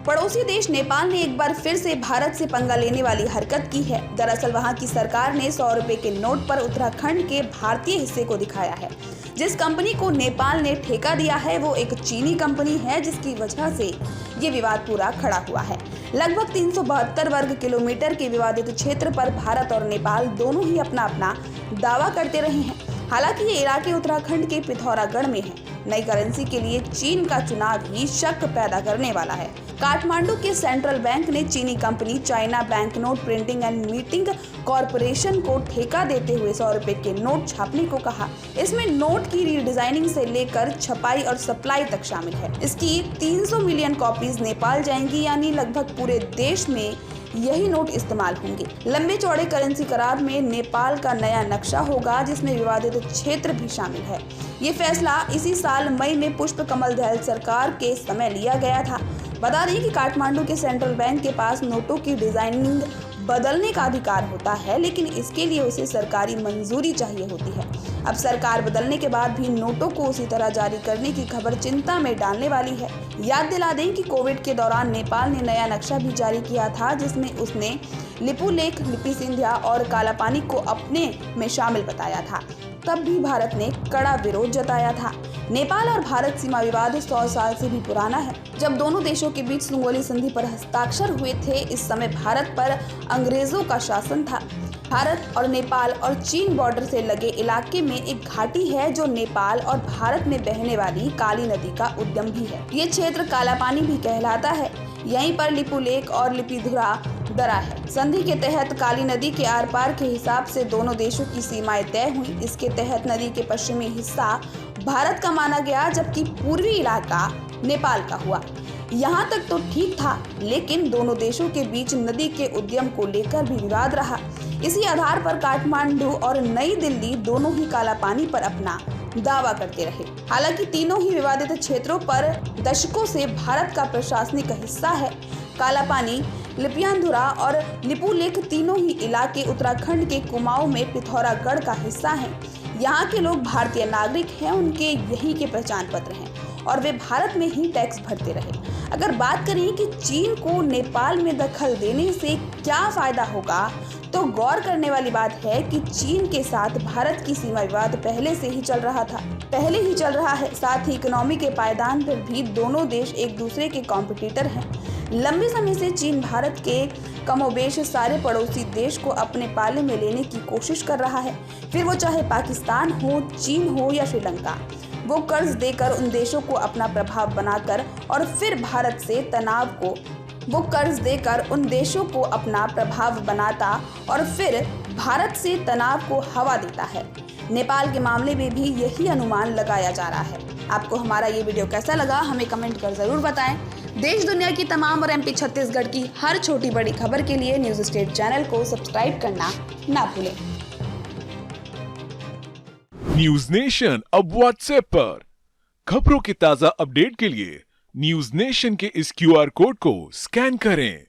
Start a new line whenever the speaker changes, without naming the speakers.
पड़ोसी देश नेपाल ने एक बार फिर से भारत से पंगा लेने वाली हरकत की है। दरअसल वहां की सरकार ने 100 रुपए के नोट पर उत्तराखंड के भारतीय हिस्से को दिखाया है। जिस कंपनी को नेपाल ने ठेका दिया है वो एक चीनी कंपनी है, जिसकी वजह से ये विवाद पूरा खड़ा हुआ है। लगभग 372 वर्ग किलोमीटर के विवादित क्षेत्र पर भारत और नेपाल दोनों ही अपना अपना दावा करते रहे हैं। हालांकि ये इलाके उत्तराखंड के पिथौरागढ़ में है। नई करेंसी के लिए चीन का चुनाव ही शक पैदा करने वाला है। काठमांडू के सेंट्रल बैंक ने चीनी company China bank note printing and meeting corporation को ठेका देते हुए 100 रुपए के नोट छापने को कहा। इसमें नोट की रीडिजाइनिंग से लेकर छपाई और सप्लाई तक शामिल है। इसकी 300 मिलियन कॉपीज नेपाल जाएंगी, यानी लगभग पूरे देश में यही नोट इस्तेमाल होंगे। लंबे चौड़े करेंसी करार में नेपाल का नया नक्शा होगा, जिसमें विवादित क्षेत्र भी शामिल है। ये फैसला इसी साल मई में पुष्प कमल दहल सरकार के समय लिया गया था। बता दें कि काठमांडू के सेंट्रल बैंक के पास नोटों की डिजाइनिंग बदलने का अधिकार होता है, लेकिन इसके लिए उसे सरकारी मंजूरी चाहिए होती है। अब सरकार बदलने के बाद भी नोटों को उसी तरह जारी करने की खबर चिंता में डालने वाली है। याद दिला दें कि कोविड के दौरान नेपाल ने नया नक्शा भी जारी किया था, जिसमें उसने लिपुलेख, लिपि सिंधिया और कालापानी को अपने में शामिल बताया था। तब भी भारत ने कड़ा विरोध जताया था। नेपाल और भारत सीमा विवाद 100 साल से भी पुराना है। जब दोनों देशों के बीच सुंगोली संधि पर हस्ताक्षर हुए थे, इस समय भारत पर अंग्रेजों का शासन था। भारत और नेपाल और चीन बॉर्डर से लगे इलाके में एक घाटी है जो नेपाल और भारत में बहने वाली काली नदी का उद्गम भी है। ये क्षेत्र कालापानी भी कहलाता है। यहीं पर लिपुलेख और लिपिधुरा दरा है। संधि के तहत काली नदी के आर पार के हिसाब से दोनों देशों की सीमाएं तय हुई। इसके तहत नदी के पश्चिमी हिस्सा भारत का माना गया, जबकि पूर्वी इलाका नेपाल का हुआ। यहाँ तक तो ठीक था, लेकिन दोनों देशों के बीच नदी के उद्गम को लेकर भी विवाद रहा। इसी आधार पर काठमांडू और नई दिल्ली दोनों ही कालापानी पर अपना दावा करते रहे। हालांकि तीनों ही विवादित क्षेत्रों पर दशकों से भारत का प्रशासनिक हिस्सा है। कालापानी, लिपियांधुरा और लिपुलेख तीनों ही इलाके उत्तराखंड के कुमाऊं में पिथौरागढ़ का हिस्सा हैं। यहाँ के लोग भारतीय नागरिक हैं, उनके यही के पहचान पत्र हैं और वे भारत में ही टैक्स भरते रहे। अगर बात करें कि चीन को नेपाल में दखल देने से क्या फायदा होगा, तो गौर करने वाली बात है कि चीन के साथ भारत की सीमा विवाद पहले ही चल रहा है। साथ ही इकोनॉमी के पायदान पर भी दोनों देश एक दूसरे के कॉम्पिटिटर हैं। लंबे समय से चीन भारत के कमोबेश सारे पड़ोसी देश को अपने पाले में लेने की कोशिश कर रहा है। फिर वो चाहे पाकिस्तान हो, चीन हो या श्रीलंका। वो कर्ज देकर उन देशों को अपना प्रभाव बनाकर और फिर भारत से तनाव को हवा देता है। नेपाल के मामले में भी यही अनुमान लगाया जा रहा है। आपको हमारा ये वीडियो कैसा लगा, हमें कमेंट कर जरूर बताएं। देश दुनिया की तमाम और एमपी छत्तीसगढ़ की हर छोटी बड़ी खबर के लिए न्यूज स्टेट चैनल को सब्सक्राइब करना ना भूलें।
न्यूज नेशन अब व्हाट्सएप पर खबरों के ताजा अपडेट के लिए न्यूज नेशन के इस QR कोड को स्कैन करें।